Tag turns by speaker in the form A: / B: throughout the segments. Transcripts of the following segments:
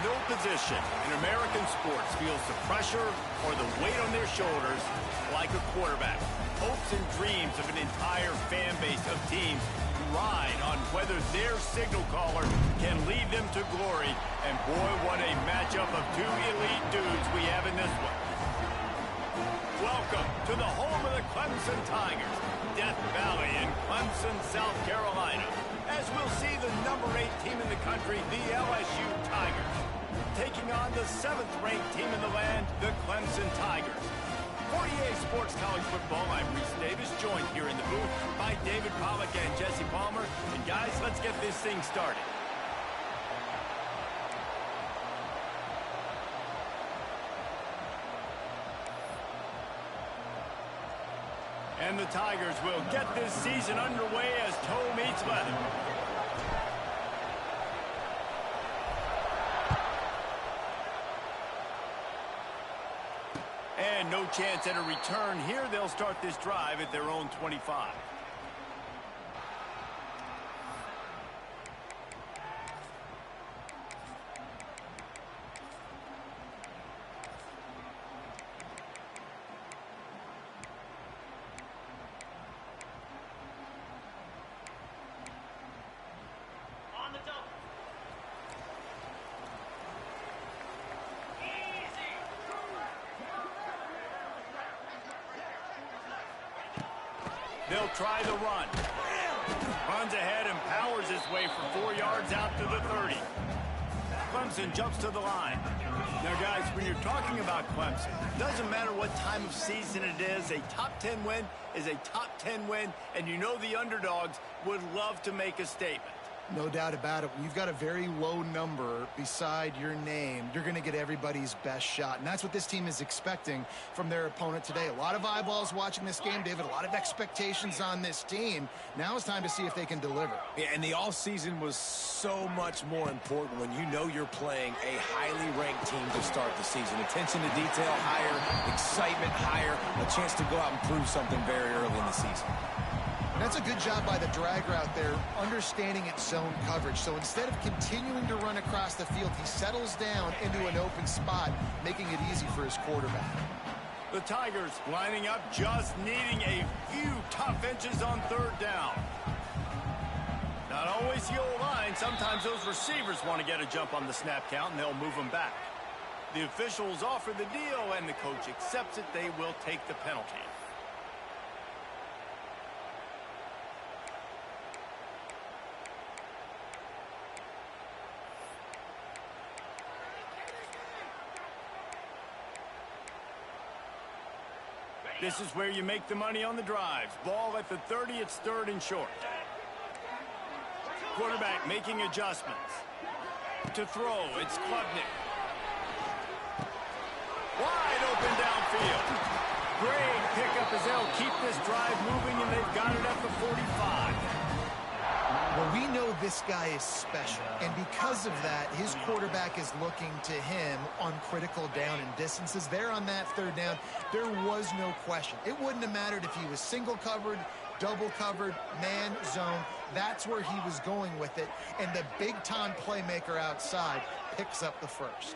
A: No position in American sports feels the pressure or the weight on their shoulders like a quarterback. Hopes and dreams of an entire fan base of teams ride on whether their signal caller can lead them to glory. And boy, what a matchup of two elite dudes we have in this one. Welcome to the home of the Clemson Tigers, Death Valley in Clemson, South Carolina, as we'll see the number 8 team in the country, the LSU Tigers, taking on the 7th-ranked team in the land, the Clemson Tigers. For EA Sports College Football, I'm Reese Davis, joined here in the booth by David Pollack and Jesse Palmer. And guys, let's get this thing started. And the Tigers will get this season underway as toe meets leather. And no chance at a return here. They'll start this drive at their own 25. They'll try the run. Runs ahead and powers his way for 4 yards out to the 30. Clemson jumps to the line. Now, guys, when you're talking about Clemson, doesn't matter what time of season it is, a top 10 win is a top 10 win, and you know the underdogs would love to make a statement.
B: No doubt about it. When you've got a very low number beside your name, you're going to get everybody's best shot. And that's what this team is expecting from their opponent today. A lot of eyeballs watching this game, David. A lot of expectations on this team. Now it's time to see if they can deliver.
C: Yeah, and the offseason was so much more important when you know you're playing a highly ranked team to start the season. Attention to detail higher, excitement higher, a chance to go out and prove something very early in the season.
B: That's a good job by the drag route there, understanding its zone coverage. So instead of continuing to run across the field, he settles down into an open spot, making it easy for his quarterback.
A: The Tigers lining up, just needing a few tough inches on 3rd down. Not always the old line. Sometimes those receivers want to get a jump on the snap count, and they'll move them back. The officials offer the deal, and the coach accepts it. They will take the penalty. This is where you make the money on the drives. Ball at the 30, it's 3rd and short. Quarterback making adjustments. To throw, it's Klubnik. Wide open downfield. Great pickup as they'll keep this drive moving, and they've got it at the 45.
B: Well, we know this guy is special, and because of that, his quarterback is looking to him on critical down and distances. There on that 3rd down, there was no question. It wouldn't have mattered if he was single covered, double covered, man, zone. That's where he was going with it, and the big-time playmaker outside picks up the first.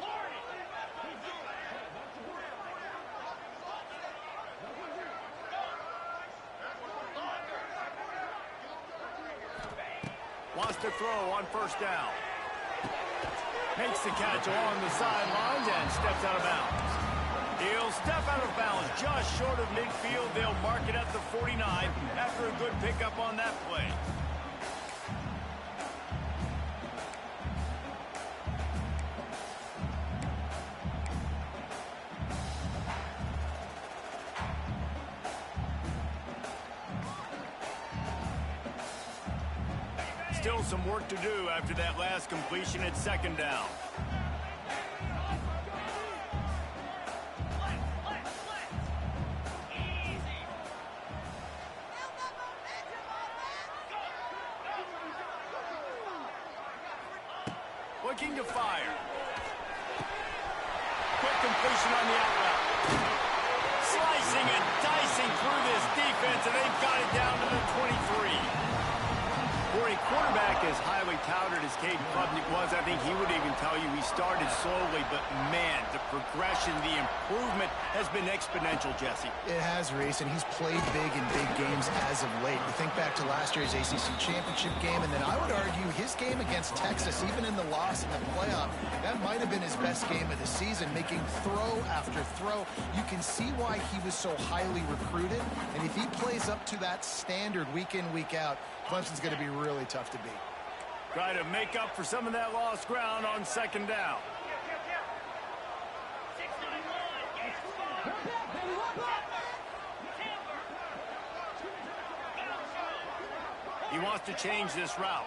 A: Wants to throw on 1st down. Makes the catch along the sidelines and steps out of bounds. He'll step out of bounds just short of midfield. They'll mark it at the 49 after a good pickup on that play. Still some work to do after that last completion at 2nd down. Looking to fire. Quick completion on the out route. Slicing and dicing through this defense, and they've got it down to the 23. Corey a quarterback as highly touted as Cade Klubnik was, I think he would even tell you he started slowly, but man, the progression, the improvement has been exponential, Jesse.
B: It has, Reese, and he's played big in big games as of late. You think back to last year's ACC championship game, and then I would argue his game against Texas, even in the loss in the playoff, that might have been his best game of the season, making throw after throw. You can see why he was so highly recruited, and if he plays up to that standard week in, week out, Clemson's going to be really tough to beat.
A: Try to make up for some of that lost ground on second down. He wants to change this route.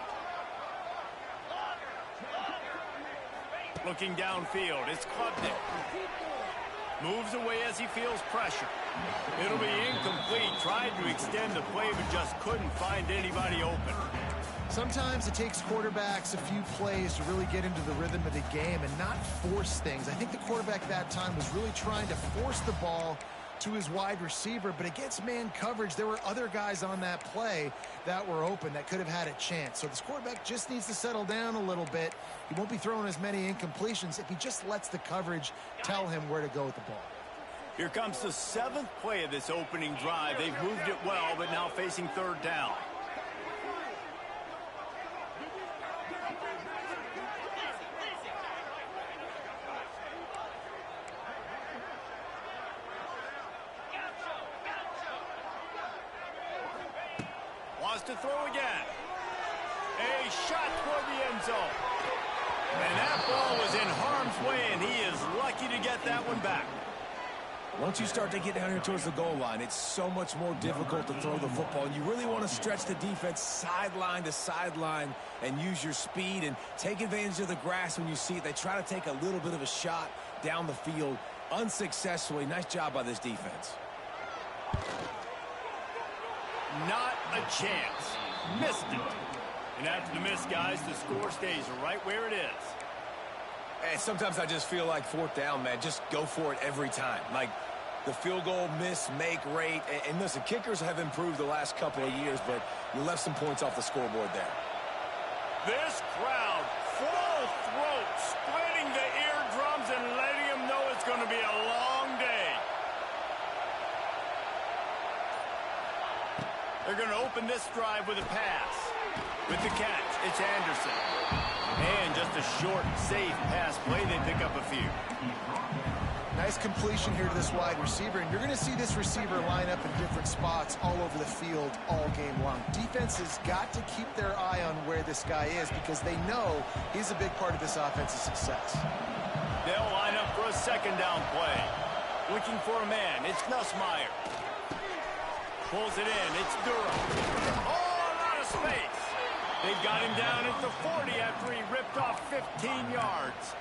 A: Looking downfield, it's Klubnik. Moves away as he feels pressure. It'll be incomplete. Tried to extend the play, but just couldn't find anybody open.
B: Sometimes it takes quarterbacks a few plays to really get into the rhythm of the game and not force things. I think the quarterback that time was really trying to force the ball to his wide receiver, but against man coverage, there were other guys on that play that were open that could have had a chance. So this quarterback just needs to settle down a little bit. He won't be throwing as many incompletions if he just lets the coverage tell him where to go with the ball.
A: Here comes the 7th play of this opening drive. They've moved it well, but now facing third down. Wants to throw again. A shot toward the end zone. And that ball was in harm's way, and he is lucky to get that one back.
C: Once you start to get down here towards the goal line, it's so much more difficult to throw the football. And you really want to stretch the defense sideline to sideline and use your speed and take advantage of the grass when you see it. They try to take a little bit of a shot down the field unsuccessfully. Nice job by this defense.
A: Not a chance. Missed it. And after the miss, guys, the score stays right where it is.
C: And sometimes I just feel like fourth down, man. Just go for it every time. Like the field goal miss, make rate. And listen, kickers have improved the last couple of years, but you left some points off the scoreboard there.
A: This crowd, full throat, splitting the eardrums and letting them know it's going to be a long day. They're going to open this drive with a pass. With the catch, it's Anderson. And just a short, safe pass play. They pick up a few.
B: Nice completion here to this wide receiver, and you're going to see this receiver line up in different spots all over the field all game long. Defense has got to keep their eye on where this guy is because they know he's a big part of this offense's success.
A: They'll line up for a second down play. Looking for a man. It's Nussmeier. Pulls it in. It's Durham. Oh, a lot of space. They've got him down at the 40 after he ripped off 15 yards.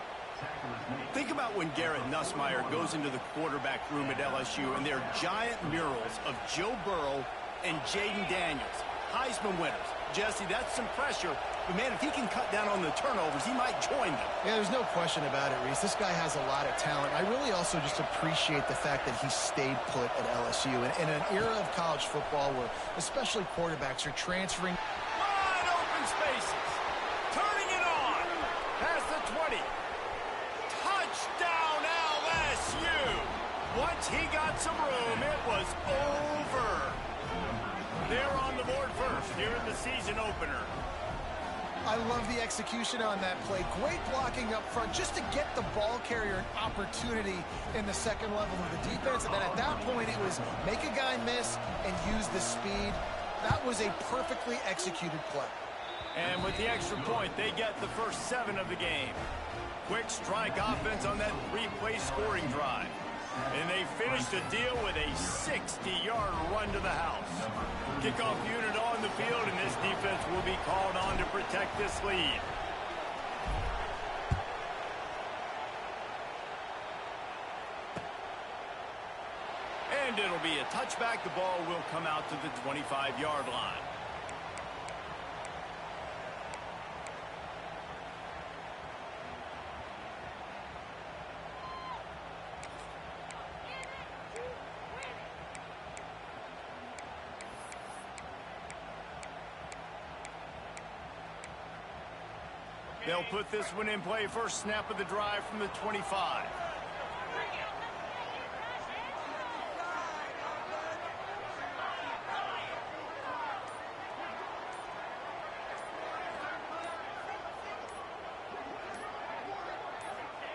A: Think about when Garrett Nussmeier goes into the quarterback room at LSU and there are giant murals of Joe Burrow and Jaden Daniels, Heisman winners. Jesse, that's some pressure. But, man, if he can cut down on the turnovers, he might join them.
B: Yeah, there's no question about it, Reese. This guy has a lot of talent. I really also just appreciate the fact that he stayed put at LSU. And in an era of college football where especially quarterbacks are transferring.
A: Wide open spaces. Turning it on. Past the 20. Touchdown LSU. Once he got some room, it was over. They're on the board first here in the season opener.
B: I love the execution on that play. Great blocking up front just to get the ball carrier an opportunity in the second level of the defense. And then at that point, it was make a guy miss and use the speed. That was a perfectly executed play.
A: And with the extra point, they get the first 7 of the game. Quick strike offense on that 3-play scoring drive. And they finish the deal with a 60-yard run to the house. Kickoff unit on the field, and this defense will be called on to protect this lead. And it'll be a touchback. The ball will come out to the 25-yard line. They'll put this one in play. First snap of the drive from the 25.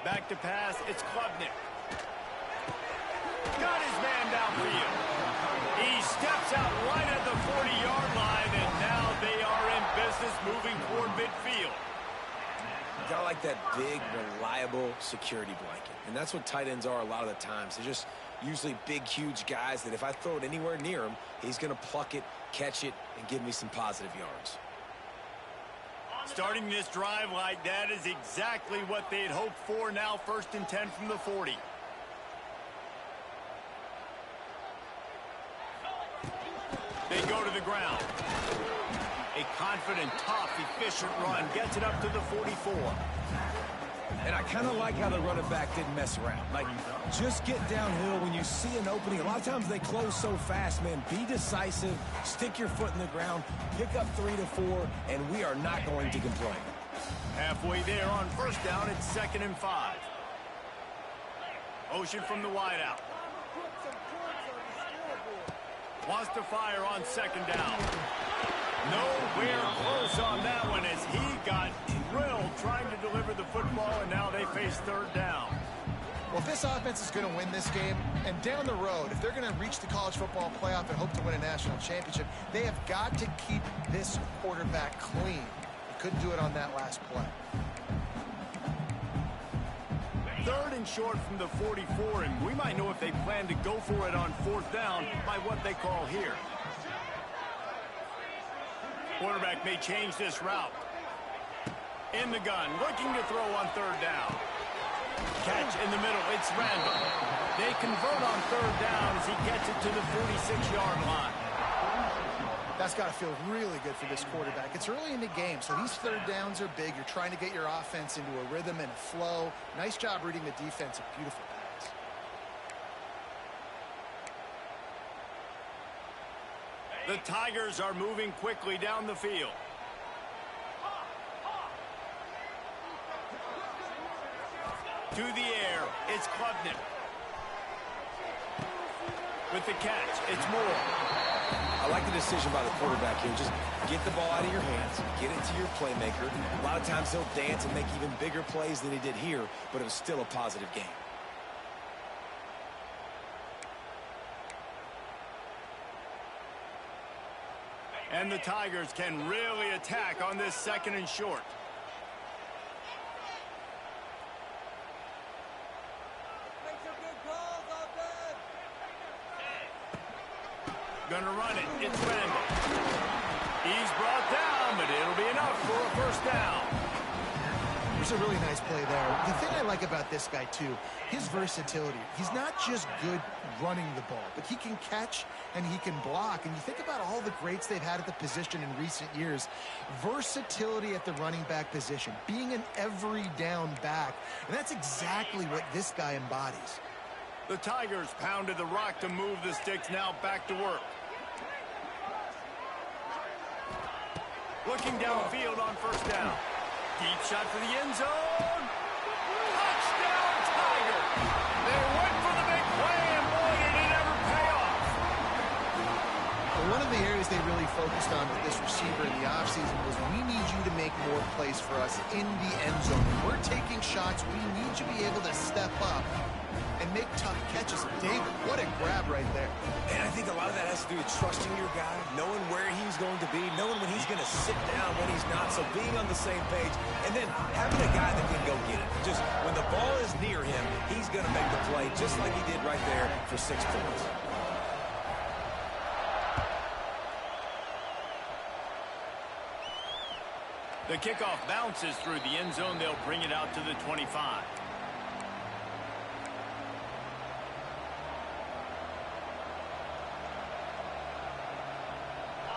A: Back to pass, it's Klubnik. Got his man downfield. He steps out right at the 40-yard line, and now they are in business moving toward midfield.
C: You gotta like that big, reliable security blanket. And that's what tight ends are a lot of the times. They're just usually big, huge guys that if I throw it anywhere near him, he's gonna pluck it, catch it, and give me some positive yards.
A: Starting this drive like that is exactly what they'd hoped for. Now 1st and 10 from the 40. They go to the ground. A confident, tough, efficient run gets it up to the 44.
C: And I kind of like how the running back didn't mess around. Like, just get downhill when you see an opening. A lot of times they close so fast, man. Be decisive, stick your foot in the ground, pick up 3 to 4, and we are not going to complain.
A: Halfway there on 1st down, it's 2nd and 5. Ocean from the wideout. Wants to fire on 2nd down. Nowhere close on that one as he got drilled trying to deliver the football, and now they face 3rd down.
B: Well, if this offense is going to win this game, and down the road, if they're going to reach the college football playoff and hope to win a national championship, they have got to keep this quarterback clean. They couldn't do it on that last play.
A: 3rd and short from the 44, and we might know if they plan to go for it on 4th down by what they call here. Quarterback may change this route. In the gun, looking to throw on 3rd down. Catch in the middle, it's Randall. They convert on 3rd down as he gets it to the 46-yard line.
B: That's got to feel really good for this quarterback. It's early in the game, so these 3rd downs are big. You're trying to get your offense into a rhythm and a flow. Nice job reading the defense. A beautiful pass.
A: The Tigers are moving quickly down the field. To the air, it's Klubnik. With the catch, it's Moore.
C: I like the decision by the quarterback here. Just get the ball out of your hands, get it to your playmaker. A lot of times he'll dance and make even bigger plays than he did here, but it was still a positive game.
A: And the Tigers can really attack on this 2nd and short. Gonna run it. It's Randall. He's brought down, but it'll be enough for a 1st down.
B: There's a really nice play there. The thing I like about this guy, too, his versatility. He's not just good running the ball, but he can catch and he can block. And you think about all the greats they've had at the position in recent years. Versatility at the running back position, being an every down back. And that's exactly what this guy embodies.
A: The Tigers pounded the rock to move the sticks, now back to work. Looking downfield on 1st down. Deep shot for the end zone. Touchdown, Tigers! They went for the big play, and boy, did it ever pay off.
B: Well, one of the areas they really focused on with this receiver in the offseason was we need you to make more plays for us in the end zone. When we're taking shots, we need you to be able to step up and make tough catches. David, what a grab right there.
C: And I think a lot of that has to do with trusting your guy, knowing where he's going to be, knowing when he's going to sit down, when he's not, so being on the same page, and then having a guy that can go get it. Just when the ball is near him, he's going to make the play just like he did right there for 6 points.
A: The kickoff bounces through the end zone. They'll bring it out to the 25.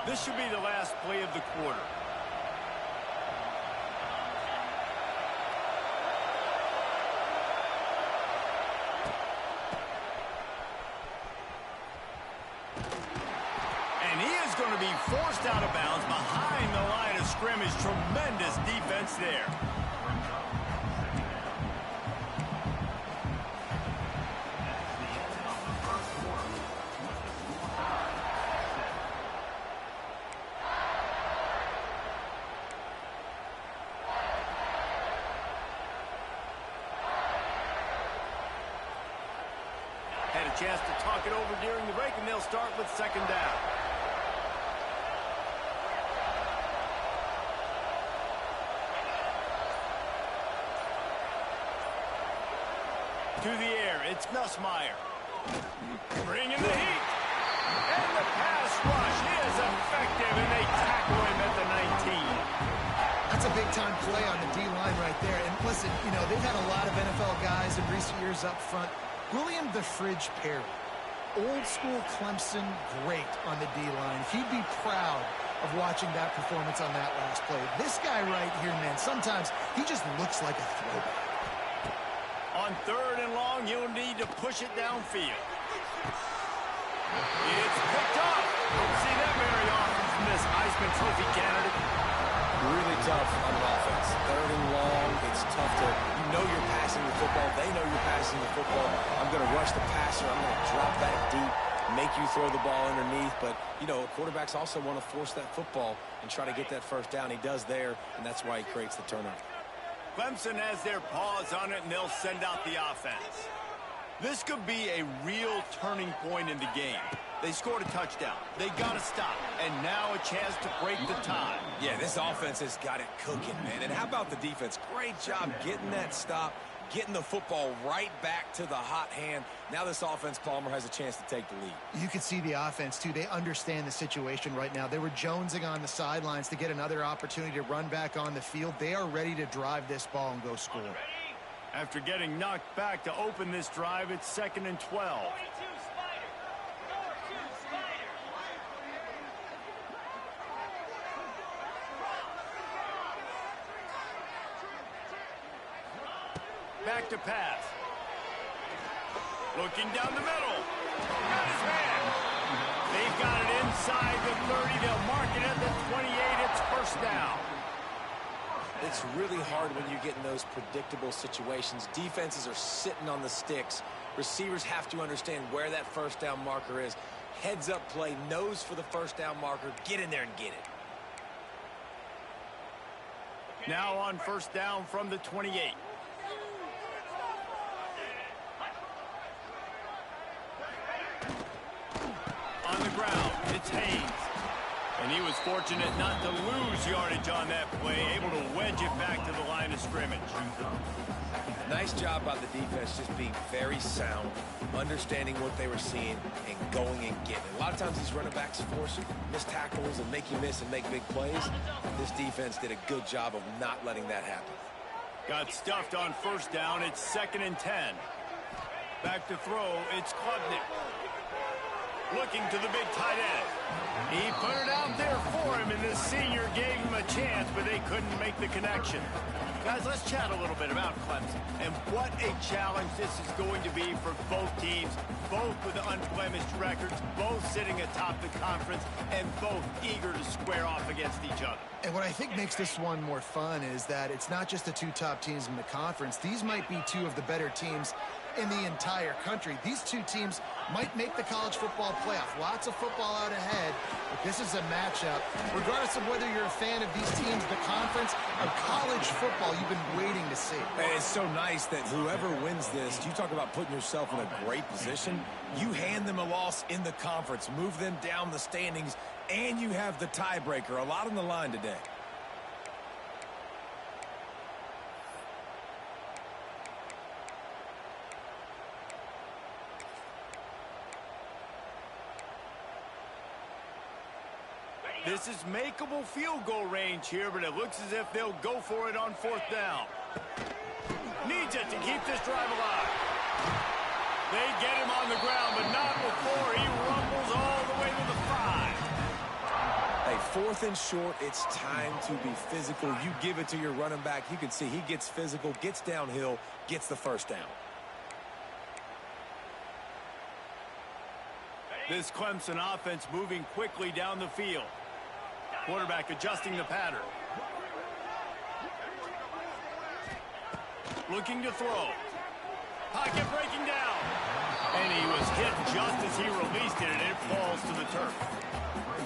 A: This should be the last play of the quarter. And he is going to be be forced out of bounds behind the line of scrimmage. Tremendous defense there. Had a chance to talk it over during the break, and they'll start with second down. To the air, it's Nussmeier. Bringing the heat. And the pass rush is effective, and they tackle him at the 19.
B: That's a big-time play on the D-line right there. And listen, you know, they've had a lot of NFL guys in recent years up front. William the Fridge Perry, old-school Clemson, great on the D-line. He'd be proud of watching that performance on that last play. This guy right here, man, sometimes he just looks like a throwback.
A: On third and long, you'll need to push it downfield. It's picked up. Don't see that very often from this Heisman Trophy candidate.
C: Really tough on offense. Third and long, it's tough to, you know you're passing the football. They know you're passing the football. I'm going to rush the passer. I'm going to drop back deep, make you throw the ball underneath. But, you know, quarterbacks also want to force that football and try to get that first down. He does there, and that's why he creates the turnover.
A: Clemson has their paws on it, and they'll send out the offense. This could be a real turning point in the game. They scored a touchdown. They got to stop. And now a chance to break the tie.
C: Yeah, this offense has got it cooking, man. And how about the defense? Great job getting that stop, getting the football right back to the hot hand. Now this offense, Palmer, has a chance to take the lead.
B: You could see the offense, too. They understand the situation right now. They were jonesing on the sidelines to get another opportunity to run back on the field. They are ready to drive this ball and go score.
A: After getting knocked back to open this drive, it's 2nd and 12. Back to pass. Looking down the middle. Got his hand. They've got it inside the 30. They'll mark it at the 28. It's first down.
C: It's really hard when you get in those predictable situations. Defenses are sitting on the sticks. Receivers have to understand where that first down marker is. Heads up play, nose for the first down marker. Get in there and get it.
A: Now on first down from the 28. On the ground, it's Haynes. And he was fortunate not to lose yardage on that play, able to wedge it back to the line of scrimmage.
C: Nice job by the defense, just being very sound, understanding what they were seeing, and going and getting it. A lot of times these running backs force missed tackles and make you miss and make big plays. This defense did a good job of not letting that happen.
A: Got stuffed on first down. It's 2nd and 10. Back to throw. It's Klubnik. Looking to the big tight end. He put it out there for him, and the senior gave him a chance, but they couldn't make the connection. Guys, let's chat a little bit about Clemson and what a challenge this is going to be for both teams, both with unblemished records, both sitting atop the conference, and both eager to square off against each other.
B: And what I think makes this one more fun is that it's not just the two top teams in the conference. These might be two of the better teams in the entire country. These two teams might make the college football playoff. Lots of football out ahead, but this is a matchup. Regardless of whether you're a fan of these teams, the conference, or college football, you've been waiting to see.
C: And it's so nice that whoever wins this, you talk about putting yourself in a great position, you hand them a loss in the conference, move them down the standings, and you have the tiebreaker. A lot on the line today.
A: This is makeable field goal range here, but it looks as if they'll go for it on fourth down. Needs it to keep this drive alive. They get him on the ground, but not before he rumbles all the way to the 5.
C: Hey, 4th and short, it's time to be physical. You give it to your running back. You can see he gets physical, gets downhill, gets the first down.
A: This Clemson offense moving quickly down the field. Quarterback adjusting the pattern. Looking to throw. Pocket breaking down. And he was hit just as he released it, and it falls to the turf.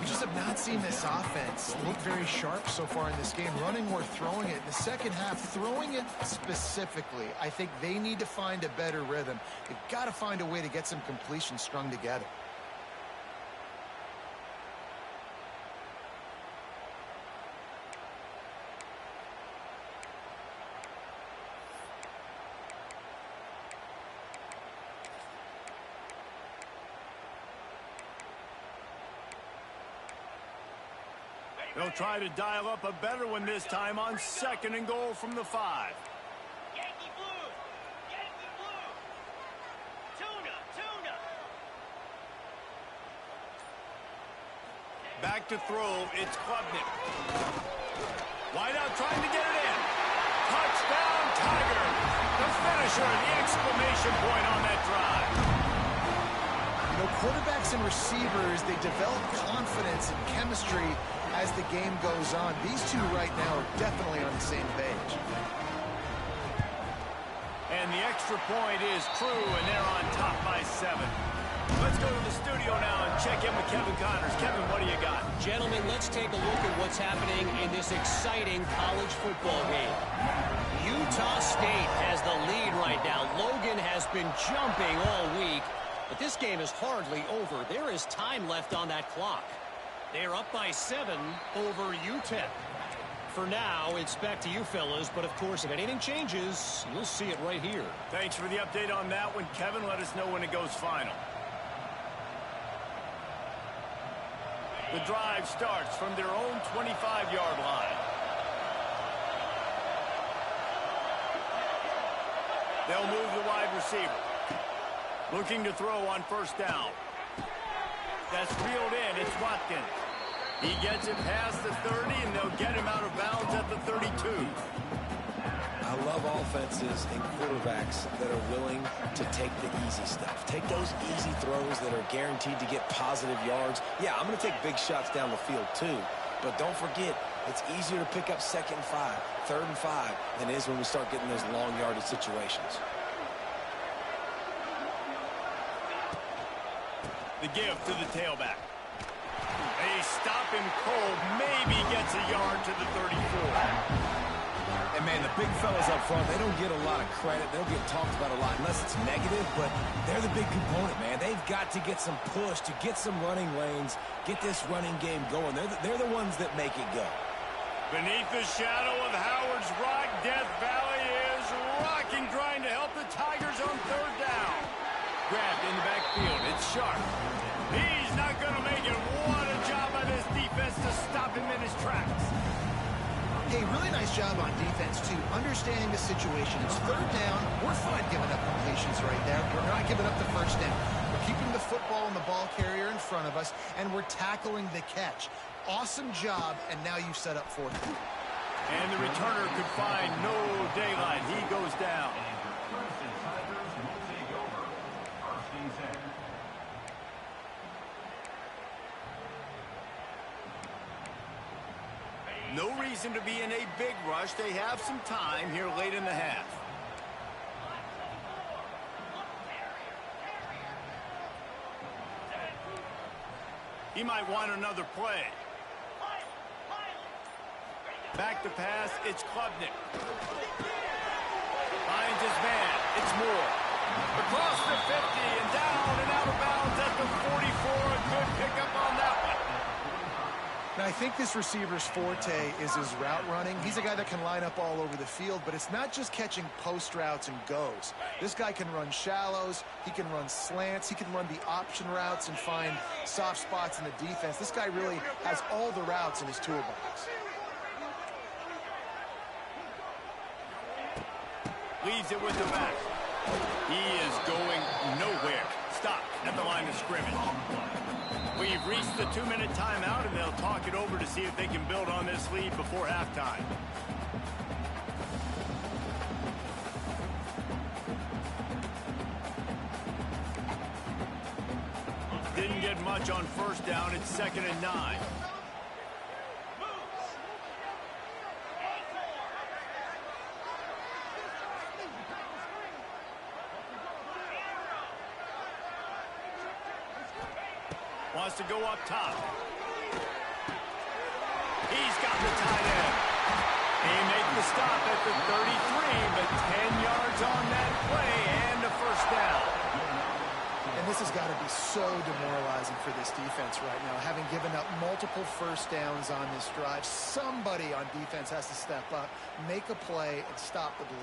B: We just have not seen this offense look very sharp so far in this game, running or throwing it. In the second half, throwing it specifically, I think they need to find a better rhythm. They've got to find a way to get some completions strung together.
A: They'll try to dial up a better one this time on 2nd and goal from the 5.
D: Yankee Blue! Yankee Blue! Tuna! Tuna!
A: Back to throw, it's Klubnik. Wide out trying to get it in. Touchdown, Tiger! The finisher, the exclamation point on that drive.
B: You know, quarterbacks and receivers, they develop confidence and chemistry as the game goes on. These two right now are definitely on the same page.
A: And the extra point is true, and they're on top by 7. Let's go to the studio now and check in with Kevin Connors. Kevin, what do you got?
E: Gentlemen, let's take a look at what's happening in this exciting college football game. Utah State has the lead right now. Logan has been jumping all week, but this game is hardly over. There is time left on that clock. They're up by 7 over UTEP. For now, it's back to you fellas, but of course, if anything changes, you'll see it right here.
A: Thanks for the update on that one, Kevin. Let us know when it goes final. The drive starts from their own 25-yard line. They'll move the wide receiver. Looking to throw on 1st down. That's reeled in. It's Watkins. He gets it past the 30, and they'll get him out of bounds at the 32.
C: I love offenses and quarterbacks that are willing to take the easy stuff. Take those easy throws that are guaranteed to get positive yards. Yeah, I'm going to take big shots down the field too. But don't forget, it's easier to pick up 2nd and 5, 3rd and 5 than it is when we start getting those long yardage situations.
A: The give to the tailback. They stop him cold, maybe gets a yard to the 34.
C: And, man, the big fellas up front, they don't get a lot of credit. They'll get talked about a lot unless it's negative, but they're the big component, man. They've got to get some push, to get some running lanes, get this running game going. They're the ones that make it go.
A: Beneath the shadow of Howard's Rock, Death Valley is rocking, trying to help the Tigers on 3rd down. Grabbed in the backfield. It's Sharp. He's not going to make it. What a job by this defense to stop him in his tracks.
B: Hey, really nice job on defense, too, understanding the situation. It's 3rd down. We're fine giving up completions right there. We're not giving up the 1st down. We're keeping the football and the ball carrier in front of us, and we're tackling the catch. Awesome job, and now you've set up 4th.
A: And the returner could find no daylight. He goes down. No reason to be in a big rush. They have some time here late in the half. He might want another play. Back to pass, it's Klubnik. Finds his man, it's Moore. Across the 50 and down and out of bounds at the 44. A good pickup on that one.
B: Now, I think this receiver's forte is his route running. He's a guy that can line up all over the field, but it's not just catching post routes and goes. This guy can run shallows, he can run slants, he can run the option routes and find soft spots in the defense. This guy really has all the routes in his toolbox.
A: Leaves it with the back. He is going nowhere. Stop at the line of scrimmage. We've reached the 2-minute timeout, and they'll talk it over to see if they can build on this lead before halftime. Didn't get much on first down. It's 2nd and 9. Wants to go up top. He's got the tight end. He makes the stop at the 33, but 10 yards on that play and a first down.
B: And this has got to be so demoralizing for this defense right now. Having given up multiple first downs on this drive, somebody on defense has to step up, make a play, and stop the bleed.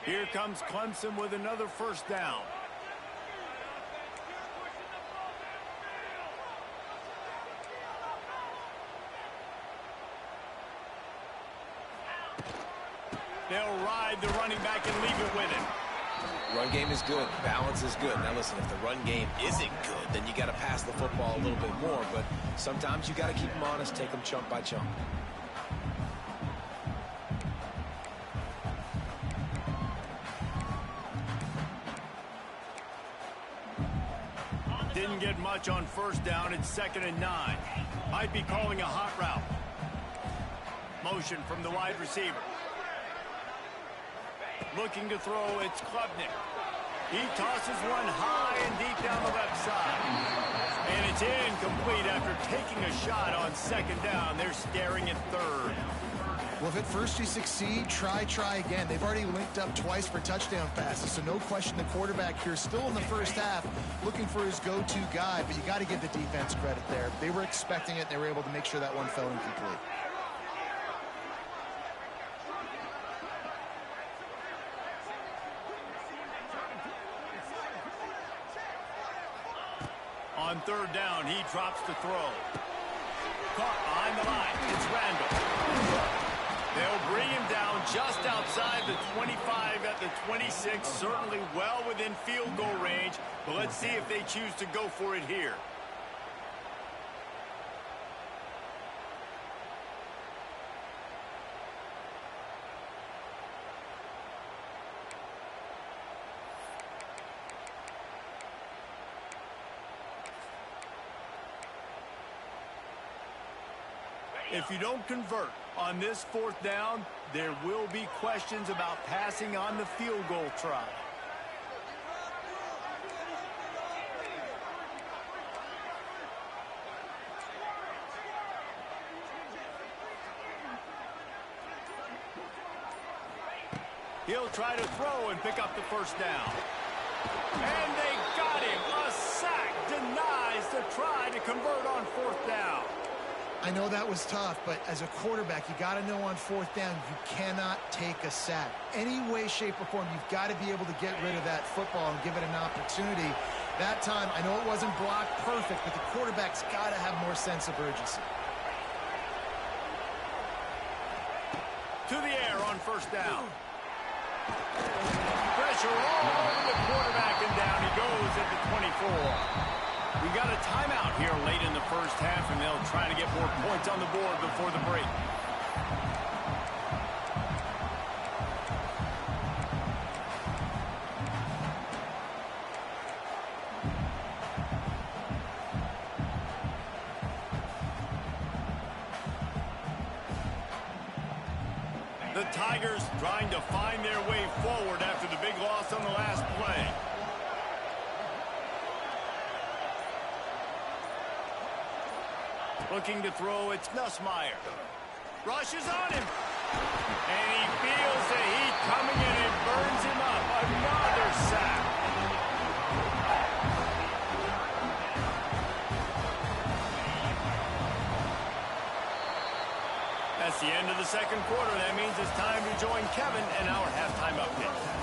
A: Here comes Clemson with another first down. They'll ride the running back and leave it with him.
C: Run game is good. Balance is good. Now listen, if the run game isn't good, then you got to pass the football a little bit more. But sometimes you got to keep them honest, take them chunk by chunk.
A: Didn't get much on first down. It's 2nd and 9. Might be calling a hot route. Motion from the wide receiver. Looking to throw, it's Klubnik. He tosses one high and deep down the left side. And it's incomplete after taking a shot on 2nd down. They're staring at 3rd.
B: Well, if at first you succeed, try again. They've already linked up twice for touchdown passes, so no question the quarterback here still in the first half looking for his go-to guy, but you got to give the defense credit there. They were expecting it. They were able to make sure that one fell incomplete.
A: On 3rd down, he drops to throw. Caught behind the line. It's Randall. They'll bring him down just outside the 25 at the 26. Certainly well within field goal range. But let's see if they choose to go for it here. If you don't convert on this 4th down, there will be questions about passing on the field goal try. He'll try to throw and pick up the first down. And they got him. A sack denies the try to convert on 4th down.
B: I know that was tough, but as a quarterback, you got to know on 4th down, you cannot take a sack. Any way, shape, or form, you've got to be able to get rid of that football and give it an opportunity. That time, I know it wasn't blocked perfect, but the quarterback's got to have more sense of urgency.
A: To the air on 1st down. Pressure all over the quarterback, and down he goes at the 24. We got a timeout here late in the first half, and they'll try to get more points on the board before the break. The Tigers trying to find their way forward after the big loss on the last play. Looking to throw, it's Nussmeier. Rushes on him. And he feels the heat coming in and burns him up. Another sack. That's the end of the 2nd quarter. That means it's time to join Kevin in our halftime update.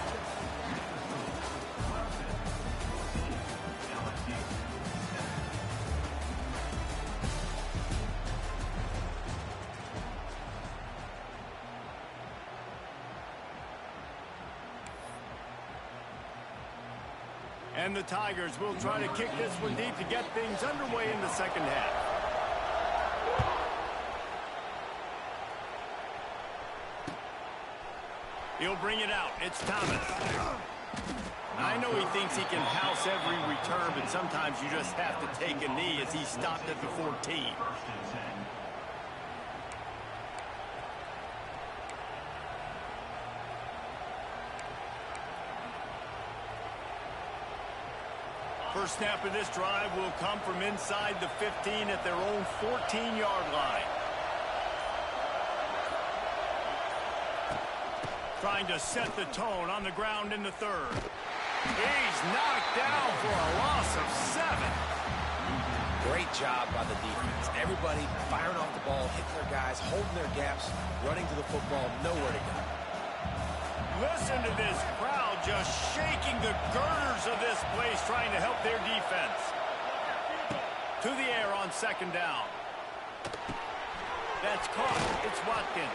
A: And the Tigers will try to kick this one deep to get things underway in the 2nd half. He'll bring it out. It's Thomas. I know he thinks he can house every return, but sometimes you just have to take a knee as he stopped at the 14. First snap of this drive will come from inside the 15 at their own 14-yard line. Trying to set the tone on the ground in the third. He's knocked down for a loss of 7.
C: Great job by the defense. Everybody firing off the ball, hitting their guys, holding their gaps, running to the football, nowhere to go.
A: Listen to this crowd just shaking the girders of this place, trying to help their defense. To the air on second down. That's caught. It's Watkins.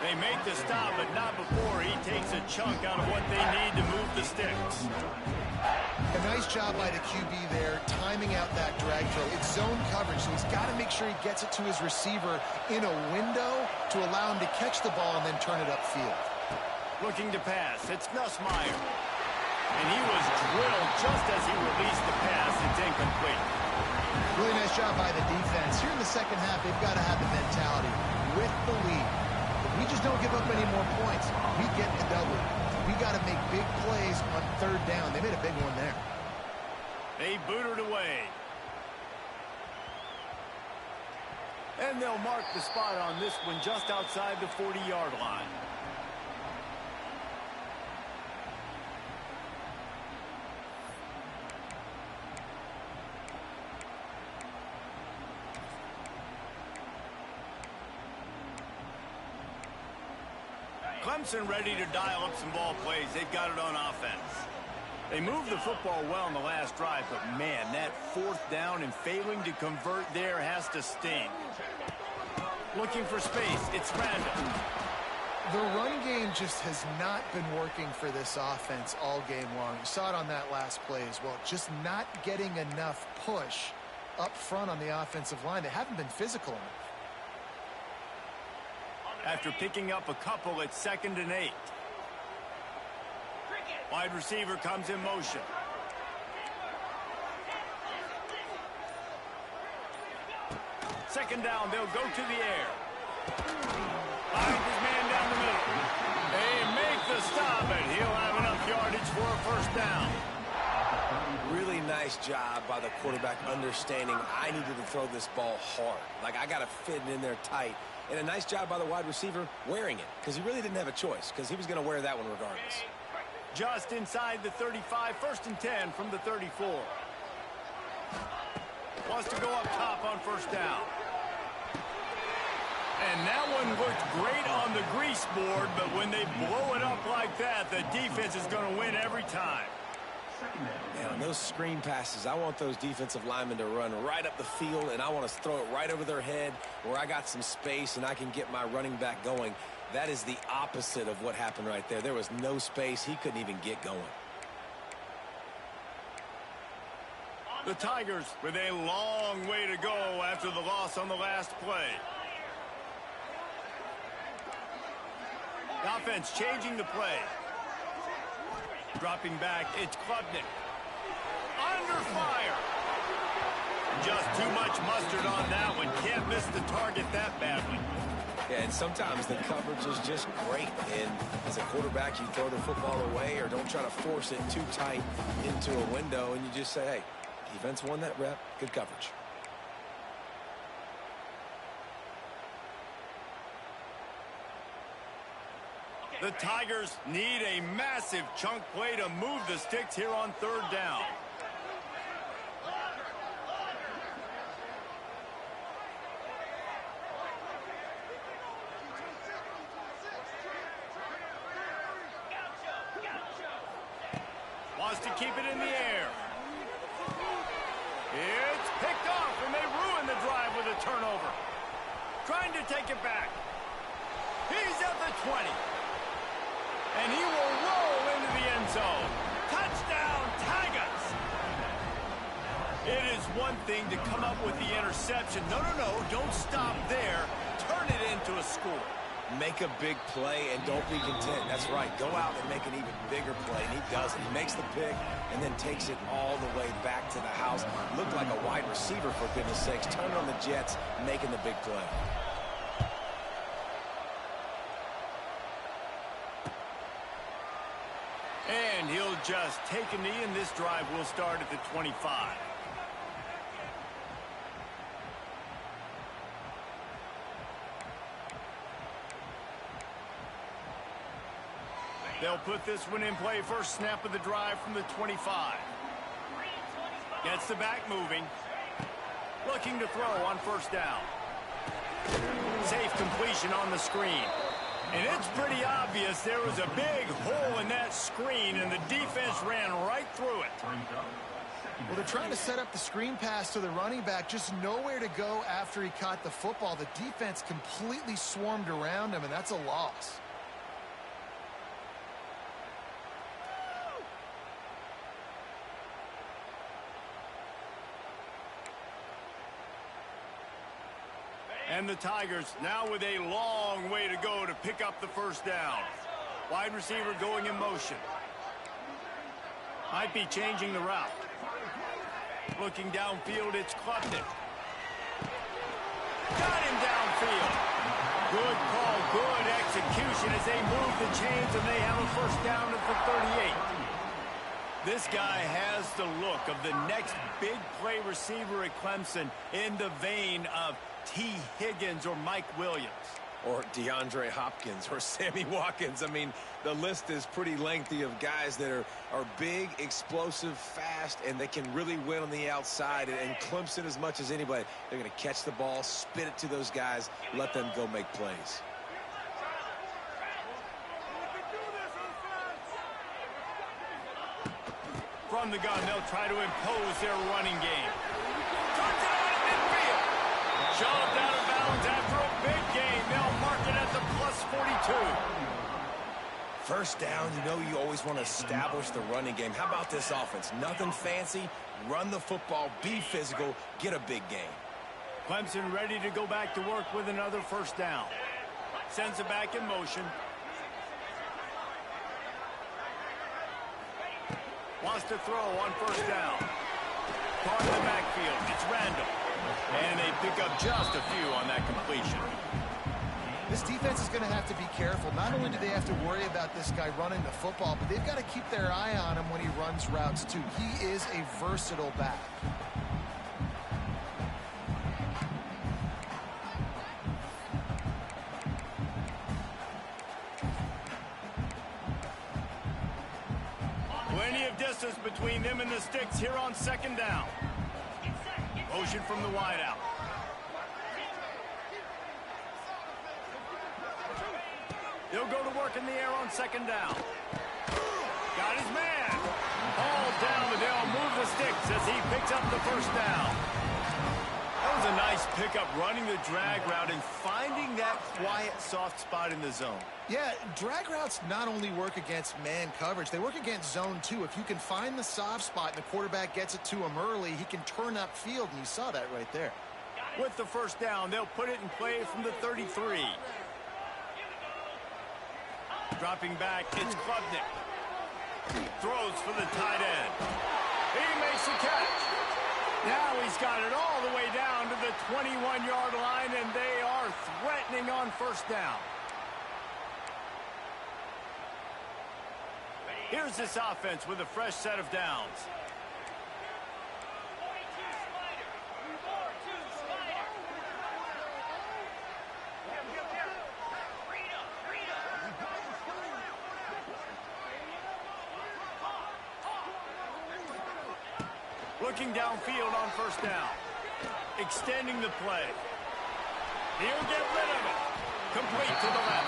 A: They make the stop, but not before he takes a chunk out of what they need to move the sticks.
B: A nice job by the QB there, timing out that drag throw. It's zone coverage, so he's got to make sure he gets it to his receiver in a window to allow him to catch the ball and then turn it upfield.
A: Looking to pass. It's Nussmeier. And he was drilled just as he released the pass. It's incomplete.
B: Really nice job by the defense. Here in the second half, they've got to have the mentality with the lead. We just don't give up any more points. We get the double. We got to make big plays on third down. They made a big one there.
A: They booted away. And they'll mark the spot on this one just outside the 40-yard line. Clemson ready to dial up some ball plays. They've got it on offense. They moved the football well in the last drive, but man, that fourth down and failing to convert there has to sting. Looking for space. It's Randall.
B: The run game just has not been working for this offense all game long. You saw it on that last play as well. Just not getting enough push up front on the offensive line. They haven't been physical enough.
A: After picking up a couple at 2nd and 8. Wide receiver comes in motion. Second down, they'll go to the air. Finds his man down the middle. They make the stop, and he'll have enough yardage for a first down.
C: Really nice job by the quarterback understanding I needed to throw this ball hard. Like, I got to fit it in there tight. And a nice job by the wide receiver wearing it, because he really didn't have a choice, because he was going to wear that one regardless.
A: Just inside the 35, 1st and 10 from the 34. Wants to go up top on first down. And that one looked great on the grease board, but when they blow it up like that, the defense is going to win every time.
C: Man, on those screen passes, I want those defensive linemen to run right up the field, and I want to throw it right over their head where I got some space and I can get my running back going. That is the opposite of what happened right there. There was no space. He couldn't even get going.
A: The Tigers with a long way to go after the loss on the last play. The offense changing the play. Dropping back, it's Klubnik. Under fire. Just too much mustard on that one. Can't miss the target that badly.
C: Yeah, and sometimes the coverage is just great. And as a quarterback, you throw the football away or don't try to force it too tight into a window, and you just say, hey, defense won that rep. Good coverage.
A: The Tigers need a massive chunk play to move the sticks here on third down. Wants to keep it in the air. It's picked off, and they ruin the drive with a turnover. Trying to take it back. He's at the 20. And he will roll into the end zone. Touchdown, Tigers! It is one thing to come up with the interception. No, don't stop there. Turn it into a score.
C: Make a big play and don't be content. That's right. Go out and make an even bigger play, and he does it. He makes the pick and then takes it all the way back to the house. Looked like a wide receiver, for goodness sakes. Turning on the Jets, making the big play.
A: And he'll just take a knee, and this drive will start at the 25. They'll put this one in play. First snap of the drive from the 25. Gets the back moving. Looking to throw on first down. Safe completion on the screen. And it's pretty obvious there was a big hole in that screen, and the defense ran right through it.
B: Well, they're trying to set up the screen pass to the running back. Just nowhere to go after he caught the football. The defense completely swarmed around him, and that's a loss.
A: And the Tigers now with a long way to go to pick up the first down. Wide receiver going in motion. Might be changing the route. Looking downfield, it's Klubnik. Got him downfield. Good call, good execution as they move the chains, and they have a first down at the 38. This guy has the look of the next big play receiver at Clemson, in the vein of T. Higgins or Mike Williams.
C: Or DeAndre Hopkins or Sammy Watkins. I mean, the list is pretty lengthy of guys that are big, explosive, fast, and they can really win on the outside. And Clemson, as much as anybody, they're going to catch the ball, spit it to those guys, let them go make plays.
A: From the gun, they'll try to impose their running game. Turns it out in midfield. Shoved out of bounds after a big gain. They'll mark it at the +42.
C: First down, you know you always want to establish the running game. How about this offense? Nothing fancy. Run the football, be physical, get a big gain.
A: Clemson ready to go back to work with another first down. Sends it back in motion. Wants to throw on first down. Part of the backfield. It's Randall. And they pick up just a few on that completion.
B: This defense is going to have to be careful. Not only do they have to worry about this guy running the football, but they've got to keep their eye on him when he runs routes too. He is a versatile back.
A: Plenty of distance between them and the sticks here on second down. Motion from the wideout. He'll go to work in the air on second down. Got his man. Ball down, but they'll move the sticks as he picks up the first down. That was a nice pickup, running the drag route and finding that quiet, soft spot in the zone.
B: Yeah, drag routes not only work against man coverage, they work against zone too. If you can find the soft spot and the quarterback gets it to him early, he can turn upfield, and you saw that right there.
A: With the first down, they'll put it in play from the 33. Dropping back, it's Klubnik. Throws for the tight end. He makes the catch. Now he's got it all the way down to the 21-yard line, and they are threatening on first down. Here's this offense with a fresh set of downs. Looking downfield on first down. Extending the play. He'll get rid of it. Complete to the left.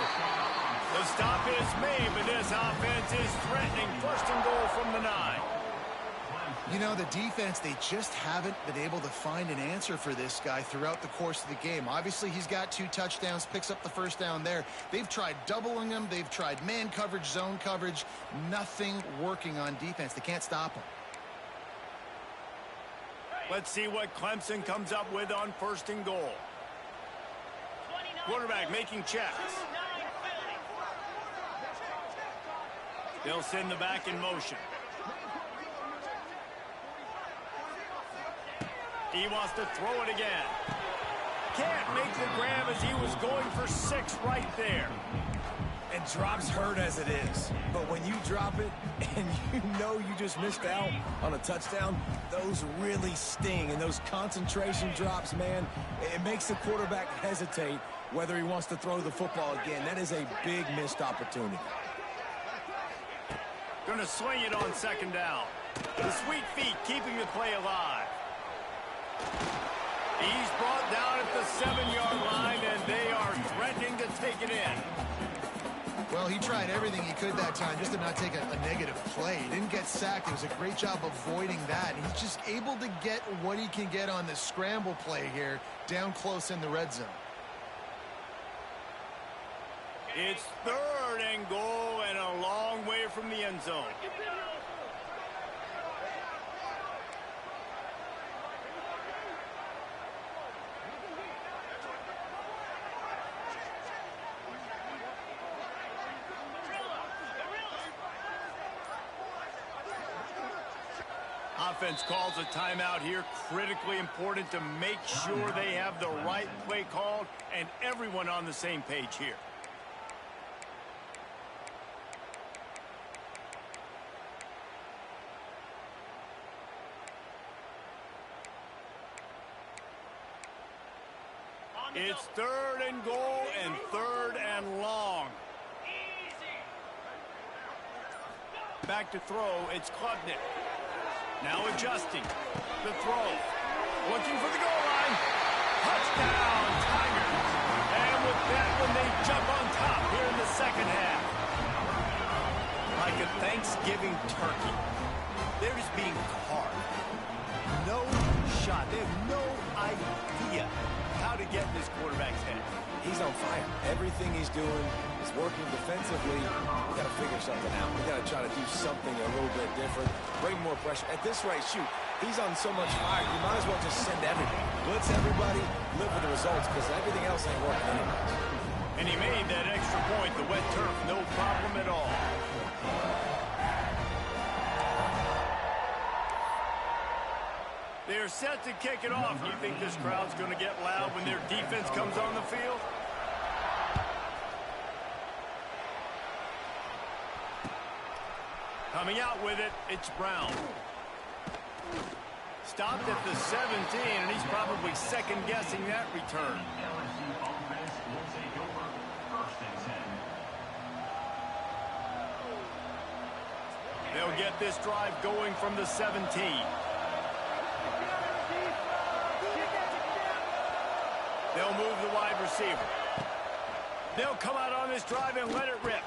A: The stop is made, but this offense is threatening. First and goal from the 9.
B: You know, the defense, they just haven't been able to find an answer for this guy throughout the course of the game. Obviously, he's got 2 touchdowns, picks up the first down there. They've tried doubling him. They've tried man coverage, zone coverage. Nothing working on defense. They can't stop him.
A: Let's see what Clemson comes up with on first and goal. Quarterback making checks. They'll send the back in motion. He wants to throw it again. Can't make the grab as he was going for 6 right there.
C: And drops hurt as it is. But when you drop it and you know you just missed out on a touchdown, those really sting. And those concentration drops, man, it makes the quarterback hesitate whether he wants to throw the football again. That is a big missed opportunity.
A: Going to swing it on 2nd down. The sweet feet keeping the play alive. He's brought down at the 7-yard line, and they are threatening to take it in.
B: Well, he tried everything he could that time just to not take a negative play. He didn't get sacked. It was a great job avoiding that. He's just able to get what he can get on the scramble play here down close in the red zone.
A: It's 3rd and goal and a long way from the end zone. Offense calls a timeout here. Critically important to make sure they have the right play called and everyone on the same page here. It's 3rd and goal and 3rd and long. Back to throw. It's Klubnik. Now adjusting. The throw. Looking for the goal line. Touchdown, Tigers. And with that one, they jump on top here in the 2nd half. Like a Thanksgiving turkey. They're just being carved. No shot. They have no idea how to get in this quarterback's head.
C: He's on fire. Everything he's doing is working defensively. We got to figure something out. We got to try to do something a little bit different. Bring more pressure. At this rate, shoot, he's on so much fire. You might as well just send everybody. Blitz everybody, live with the results, because everything else ain't working anyways.
A: And he made that extra point. The wet turf, no problem at all. They're set to kick it off. You think this crowd's going to get loud when their defense comes on the field? Coming out with it, it's Brown. Stopped at the 17, and he's probably second-guessing that return. They'll get this drive going from the 17. They'll move the wide receiver. They'll come out on this drive and let it rip.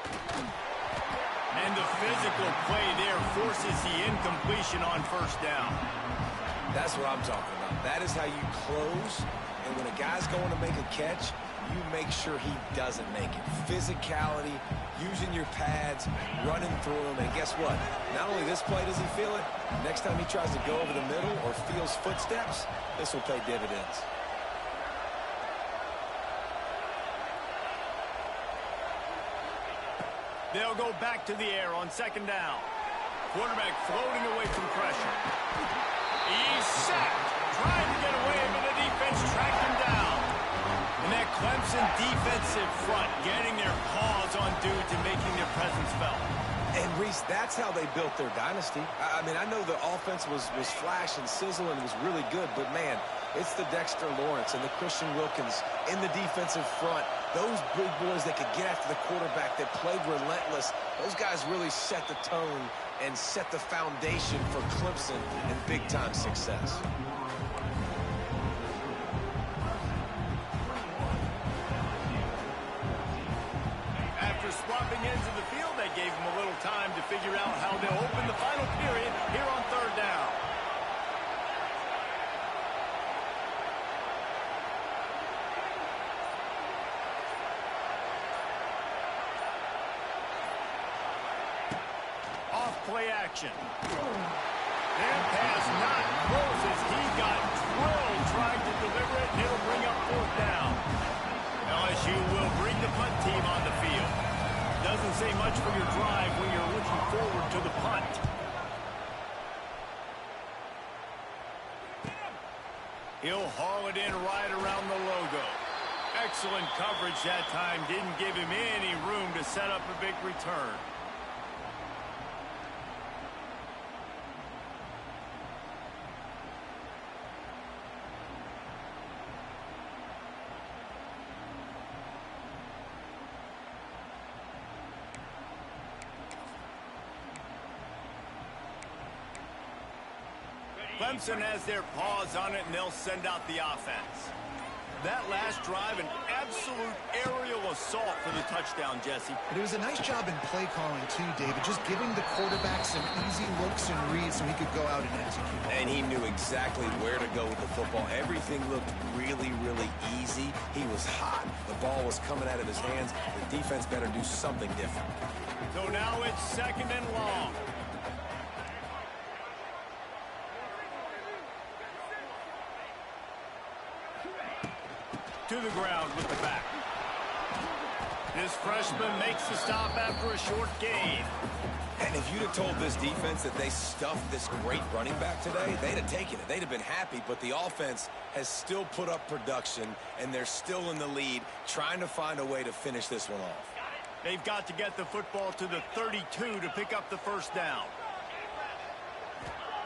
A: And the physical play there forces the incompletion on 1st down.
C: That's what I'm talking about. That is how you close. And when a guy's going to make a catch, you make sure he doesn't make it. Physicality, using your pads, running through them. And guess what? Not only this play does he feel it, next time he tries to go over the middle or feels footsteps, this will pay dividends.
A: They'll go back to the air on 2nd down. Quarterback floating away from pressure. He's sacked. Trying to get away, but the defense tracked him down. And that Clemson defensive front getting their paws on dudes and making their presence felt.
C: And, Reese, that's how they built their dynasty. I mean, I know the offense was flash and sizzle and was really good, but, man, it's the Dexter Lawrence and the Christian Wilkins in the defensive front. Those big boys that could get after the quarterback, that played relentless, those guys really set the tone and set the foundation for Clemson and big-time success.
A: After swapping ends of the field, they gave him a little time to figure out how they'll open the final period here on 3rd down. Play action. And pass not close as he got drilled trying to deliver it, and it'll bring up 4th down. LSU will bring the punt team on the field. Doesn't say much for your drive when you're looking forward to the punt. He'll haul it in right around the logo. Excellent coverage that time. Didn't give him any room to set up a big return. Clemson has their paws on it, and they'll send out the offense. That last drive, an absolute aerial assault for the touchdown, Jesse.
B: But it was a nice job in play calling, too, David. Just giving the quarterback some easy looks and reads so he could go out and execute.
C: And he knew exactly where to go with the football. Everything looked really, really easy. He was hot. The ball was coming out of his hands. The defense better do something different.
A: So now it's 2nd and long. To the ground with the back. This freshman makes the stop after a short gain.
C: And if you'd have told this defense that they stuffed this great running back today, they'd have taken it. They'd have been happy, but the offense has still put up production, and they're still in the lead, trying to find a way to finish this one off.
A: They've got to get the football to the 32 to pick up the first down.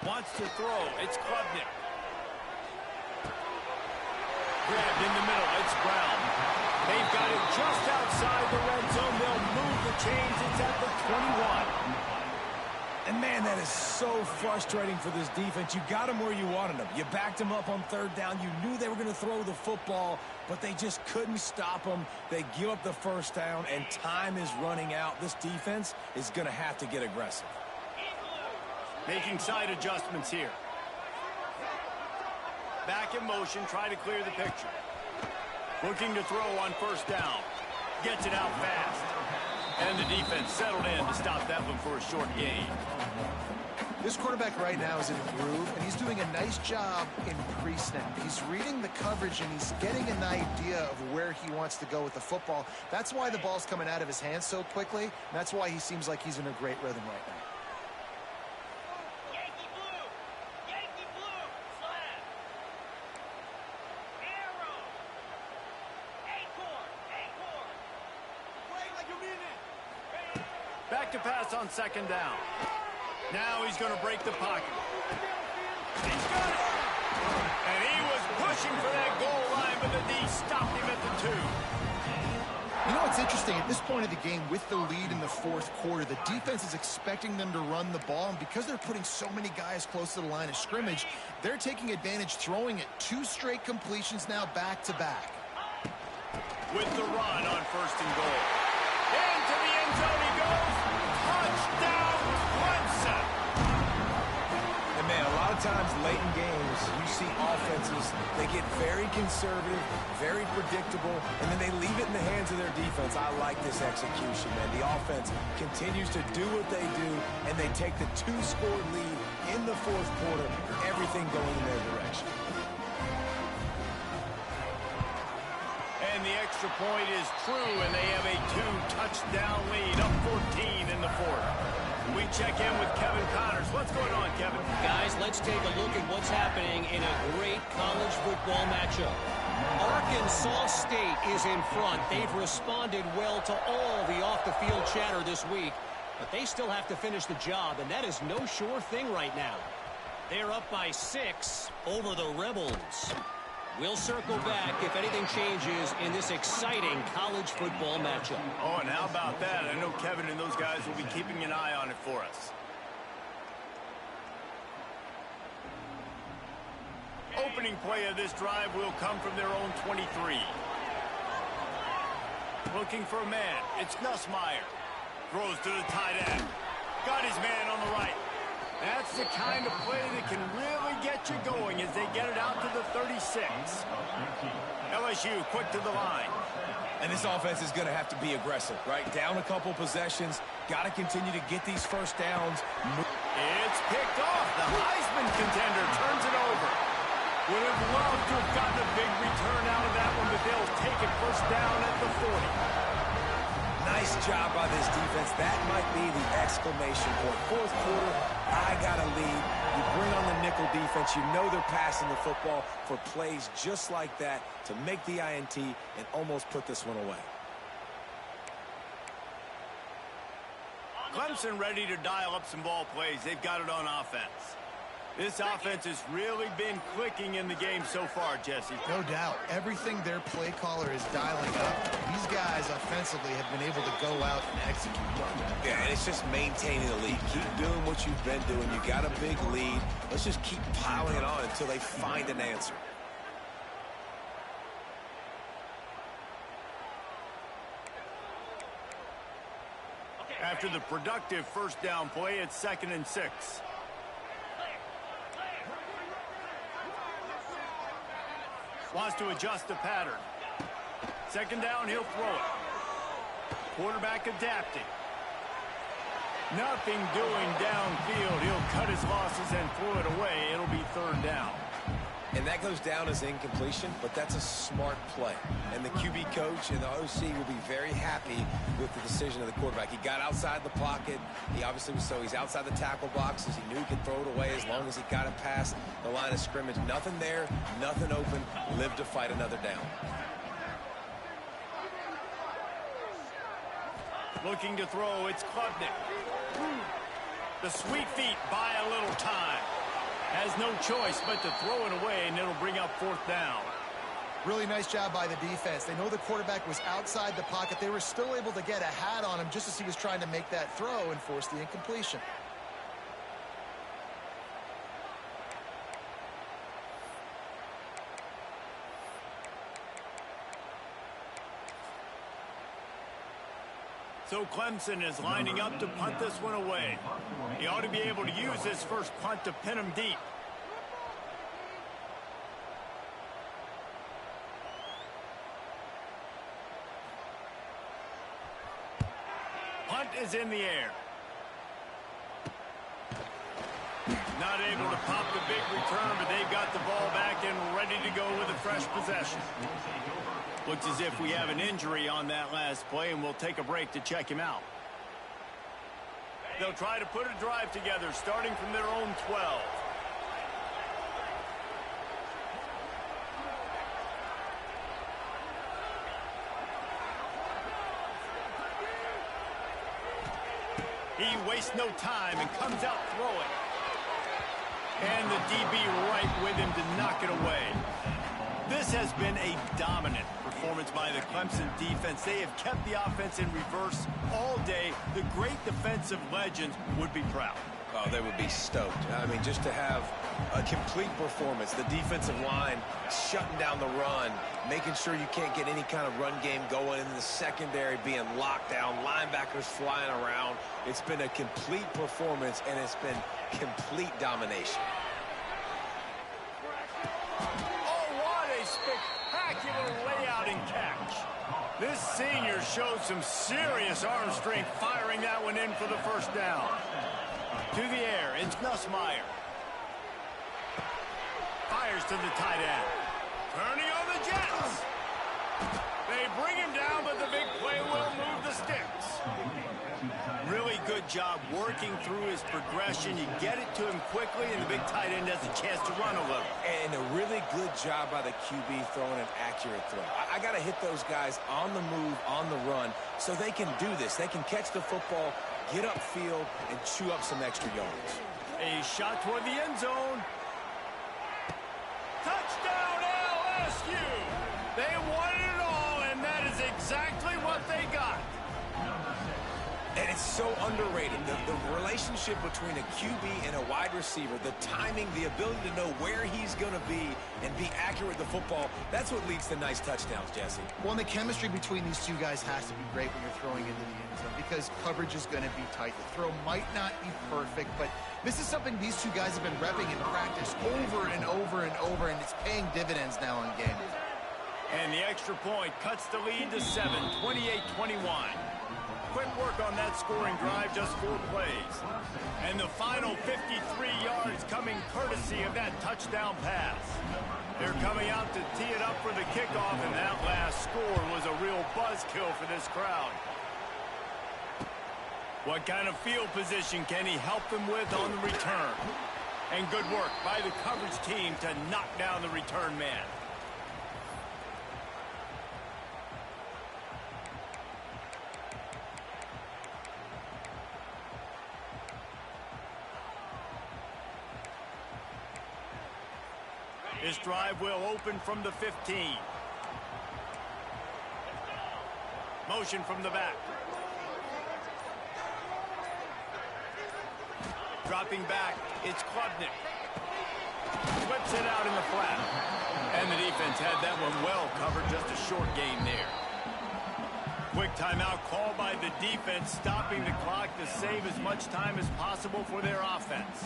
A: Wants to throw. It's Klubnik. Grabbed in the middle. It's Brown. They've got it just outside the red zone. They'll move the chains. It's at the 21.
C: And, man, that is so frustrating for this defense. You got them where you wanted them. You backed them up on 3rd down. You knew they were going to throw the football, but they just couldn't stop them. They give up the first down, and time is running out. This defense is going to have to get aggressive.
A: Making side adjustments here. Back in motion, try to clear the picture. Looking to throw on 1st down. Gets it out fast. And the defense settled in to stop that one for a short gain.
B: This quarterback right now is in a groove, and he's doing a nice job in pre-snap. He's reading the coverage, and he's getting an idea of where he wants to go with the football. That's why the ball's coming out of his hands so quickly, and that's why he seems like he's in a great rhythm right now.
D: Yankee blue! Yankee blue! Flag! Arrow! Acorn! Acorn! Play like you mean it!
A: Back to pass on 2nd down. Now he's going to break the pocket. He's got it! And he was pushing for that goal line, but the D stopped him at the 2.
B: You know what's interesting? At this point of the game, with the lead in the 4th quarter, the defense is expecting them to run the ball, and because they're putting so many guys close to the line of scrimmage, they're taking advantage, throwing it 2 straight completions now back-to-back.
A: With the run on 1st and goal. Into the end zone he goes. Touchdown, Clemson!
C: And, man, a lot of times late in games, you see offenses, they get very conservative, very predictable, and then they leave it in the hands of their defense. I like this execution, man. The offense continues to do what they do, and they take the 2-score lead in the 4th quarter, everything going in their direction.
A: And the extra point is true, and they have a 2-touchdown lead, up 14 in the 4th. We check in with Kevin Connors. What's going on, Kevin?
E: Guys, let's take a look at what's happening in a great college football matchup. Arkansas State is in front. They've responded well to all the off-the-field chatter this week, but they still have to finish the job, and that is no sure thing right now. They're up by 6 over the Rebels. We'll circle back if anything changes in this exciting college football matchup.
A: Oh, and how about that? I know Kevin and those guys will be keeping an eye on it for us. Opening play of this drive will come from their own 23. Looking for a man. It's Nussmeier. Throws to the tight end. Got his man on the right. That's the kind of play that can really get you going as they get it out to the 36. LSU quick to the line.
C: And this offense is going to have to be aggressive, right? Down a couple possessions. Got to continue to get these first downs.
A: It's picked off. The Heisman contender turns it over. Would have loved to have gotten a big return out of that one, but they'll take it 1st down at the 40.
C: Nice job by this defense. That might be the exclamation point. Fourth quarter, I got a lead. You bring on the nickel defense. You know they're passing the football for plays just like that to make the INT and almost put this one away.
A: Clemson ready to dial up some ball plays. They've got it on offense. This offense has really been clicking in the game so far, Jesse.
B: No doubt. Everything their play caller is dialing up, these guys offensively have been able to go out and execute.
C: Yeah, and it's just maintaining the lead. Keep doing what you've been doing. You got a big lead. Let's just keep piling it on until they find an answer.
A: After the productive first down play, it's 2nd and 6. Wants to adjust the pattern. 2nd down, he'll throw it. Quarterback adapting. Nothing doing downfield. He'll cut his losses and throw it away. It'll be 3rd down.
C: And that goes down as incompletion, but that's a smart play. And the QB coach and the OC will be very happy with the decision of the quarterback. He got outside the pocket. He obviously was he's outside the tackle boxes. He knew he could throw it away as long as he got it past the line of scrimmage. Nothing there, nothing open. Live to fight another down.
A: Looking to throw, it's Klubnik. The sweet feet buy a little time. Has no choice but to throw it away, and it'll bring up 4th down.
B: Really nice job by the defense. They know the quarterback was outside the pocket. They were still able to get a hat on him just as he was trying to make that throw and force the incompletion.
A: So Clemson is lining up to punt this one away. He ought to be able to use this first punt to pin him deep. Punt is in the air. Not able to pop the big return, but they've got the ball back and ready to go with a fresh possession. Looks as if we have an injury on that last play, and we'll take a break to check him out. They'll try to put a drive together, starting from their own 12. He wastes no time and comes out throwing. And the DB right with him to knock it away. This has been a dominant performance by the Clemson defense. They have kept the offense in reverse all day. The great defensive legends would be proud.
C: Oh, they would be stoked. I mean, just to have a complete performance. The defensive line shutting down the run, making sure you can't get any kind of run game going in the secondary, being locked down, linebackers flying around. It's been a complete performance, and it's been complete domination.
A: Spectacular layout and catch. This senior showed some serious arm strength firing that one in for the first down. To the air, it's Nussmeier. Fires to the tight end. Turning on the Jets. They bring him down, but the big play will move the sticks. Really good job working through his progression. You get it to him quickly, and the big tight end has a chance to run a little.
C: And a really good job by the QB throwing an accurate throw. I got to hit those guys on the move, on the run, so they can do this. They can catch the football, get upfield, and chew up some extra yards.
A: A shot toward the end zone. Touchdown LSU! They wanted it all, and that is exactly what they got.
C: And it's so underrated. The relationship between a QB and a wide receiver, the timing, the ability to know where he's going to be and be accurate with the football, that's what leads to nice touchdowns, Jesse.
B: Well, and the chemistry between these two guys has to be great when you're throwing into the end zone because coverage is going to be tight. The throw might not be perfect, but this is something these two guys have been repping in practice over and over and over, and it's paying dividends now in game.
A: And the extra point cuts the lead to 7, 28-21. Quick work on that scoring drive, just 4 plays. And the final 53 yards coming courtesy of that touchdown pass. They're coming out to tee it up for the kickoff, and that last score was a real buzzkill for this crowd. What kind of field position can he help them with on the return? And good work by the coverage team to knock down the return man. This drive will open from the 15. Motion from the back. Dropping back, it's Klubnik. Whips it out in the flat. And the defense had that one well covered, just a short gain there. Quick timeout called by the defense, stopping the clock to save as much time as possible for their offense.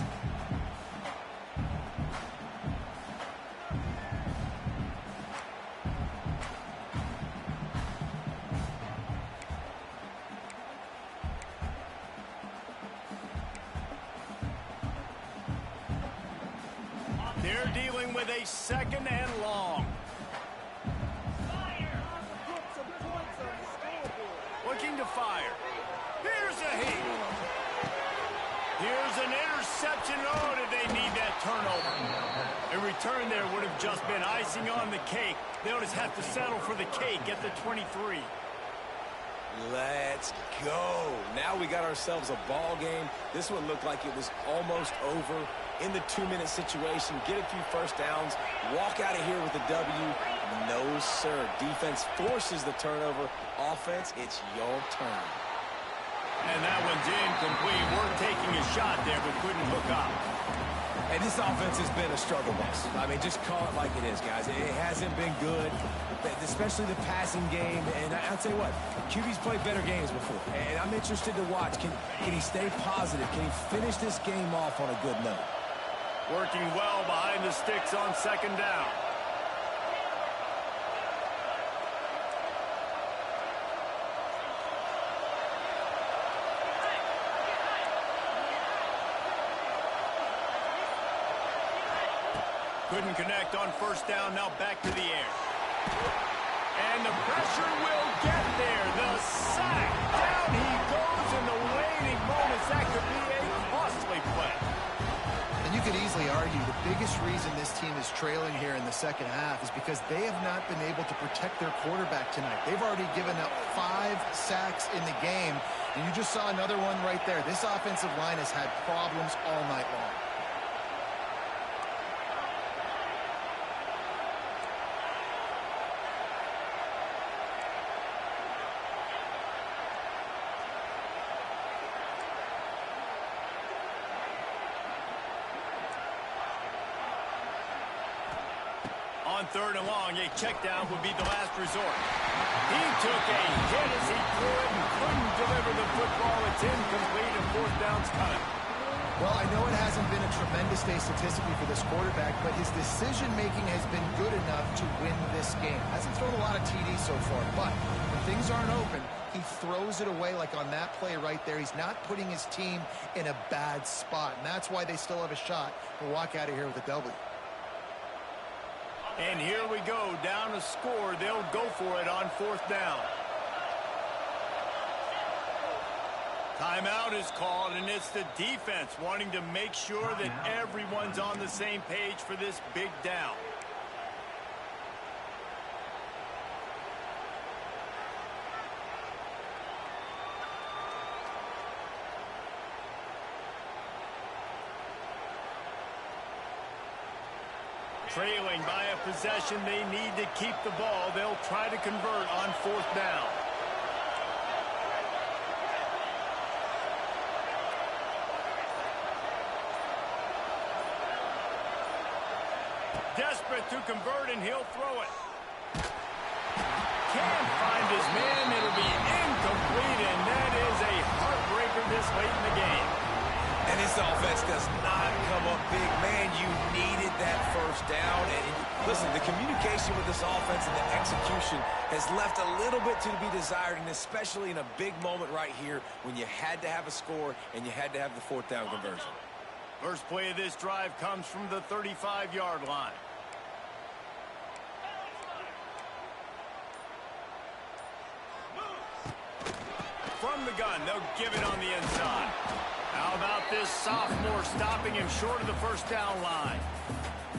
A: They're dealing with a second and long. Looking to fire. Here's a hit. Here's an interception. Oh, did they need that turnover? A return there would have just been icing on the cake. They'll just have to settle for the cake at the 23.
C: Let's go. Now we got ourselves a ball game. This one looked like it was almost over. In the 2-minute situation, get a few first downs, walk out of here with a W. No, sir. Defense forces the turnover. Offense, it's your turn.
A: And that one's incomplete. We're taking a shot there, but couldn't hook up.
C: And this offense has been a struggle bus. I mean, just call it like it is, guys. It hasn't been good, especially the passing game. And I'll tell you what, QB's played better games before. And I'm interested to watch. Can he stay positive? Can he finish this game off on a good note?
A: Working well behind the sticks on second down. Couldn't connect on first down. Now back to the air. And the pressure will get there. The sack. Down he goes in the waning moments. That could be a costly play.
B: And you could easily argue the biggest reason this team is trailing here in the second half is because they have not been able to protect their quarterback tonight. They've already given up 5 sacks in the game, and you just saw another one right there. This offensive line has had problems all night long.
A: On third and long, a check down would be the last resort. He took a hit as he threw it and couldn't deliver the football. It's incomplete and fourth down's coming.
B: Well, I know it hasn't been a tremendous day statistically for this quarterback, but his decision-making has been good enough to win this game. Hasn't thrown a lot of TDs so far, but when things aren't open, he throws it away like on that play right there. He's not putting his team in a bad spot, and that's why they still have a shot to walk out of here with a W.
A: And here we go, down a score. They'll go for it on fourth down. Timeout is called, and it's the defense wanting to make sure that everyone's on the same page for this big down. Trailing by a possession, they need to keep the ball. They'll try to convert on fourth down. Desperate to convert, and he'll throw it. Can't find his man. It'll be incomplete, and that is a heartbreaker this late in the game.
C: And this offense does not come up big. Man, you needed that first down. And listen, the communication with this offense and the execution has left a little bit to be desired, and especially in a big moment right here when you had to have a score and you had to have the fourth down conversion.
A: First play of this drive comes from the 35-yard line. From the gun. They'll give it on the inside. How about this sophomore stopping him short of the first down line?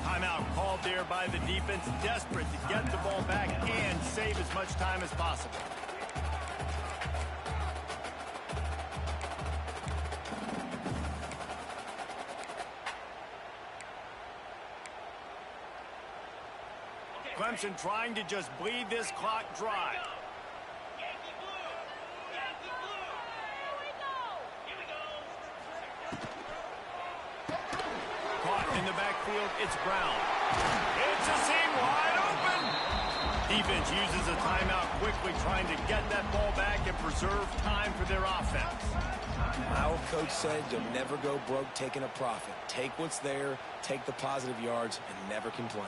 A: Timeout called there by the defense, desperate to get the ball back and save as much time as possible. Clemson trying to just bleed this clock dry. Caught in the backfield, it's Brown. It's a seam wide open. Defense uses a timeout quickly, trying to get that ball back and preserve time for their offense.
C: My old coach said you'll never go broke taking a profit. Take what's there, take the positive yards, and never complain.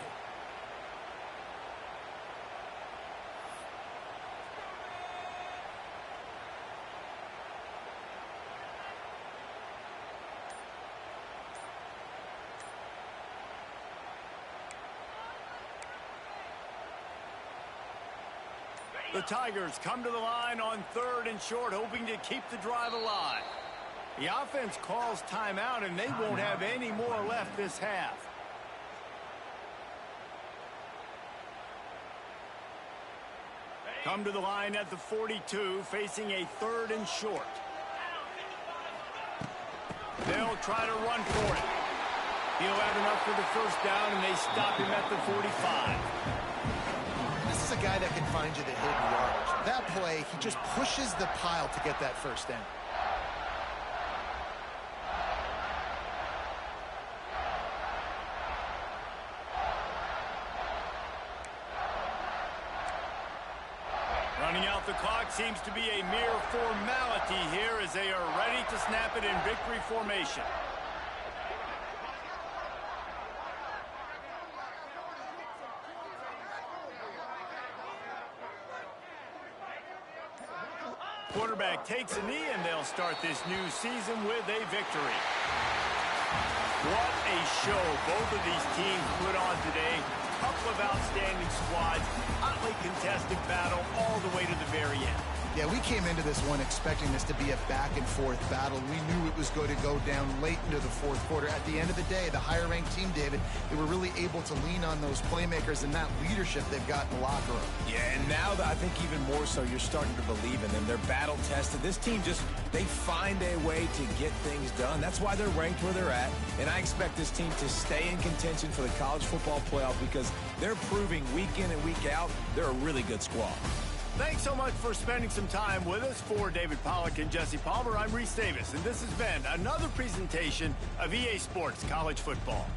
A: The Tigers come to the line on 3rd and short, hoping to keep the drive alive. The offense calls timeout, and they won't have any more left this half. Come to the line at the 42, facing a 3rd and short. They'll try to run for it. He'll have enough for the first down, and they stop him at the 45.
B: This is a guy that can find you the hidden yardage. That play, he just pushes the pile to get that first down.
A: Running out the clock seems to be a mere formality here as they are ready to snap it in victory formation. Quarterback takes a knee, and they'll start this new season with a victory. What a show both of these teams put on today. Couple of outstanding squads, hotly contested battle all the way to the very end.
B: Yeah, we came into this one expecting this to be a back-and-forth battle. We knew it was going to go down late into the fourth quarter. At the end of the day, the higher-ranked team, David, they were really able to lean on those playmakers and that leadership they've got in the locker room.
C: Yeah, and now I think even more so, you're starting to believe in them. They're battle-tested. This team they find a way to get things done. That's why they're ranked where they're at. And I expect this team to stay in contention for the college football playoff because they're proving week in and week out they're a really good squad.
A: Thanks so much for spending some time with us. For David Pollack and Jesse Palmer, I'm Reese Davis, and this has been another presentation of EA Sports College Football.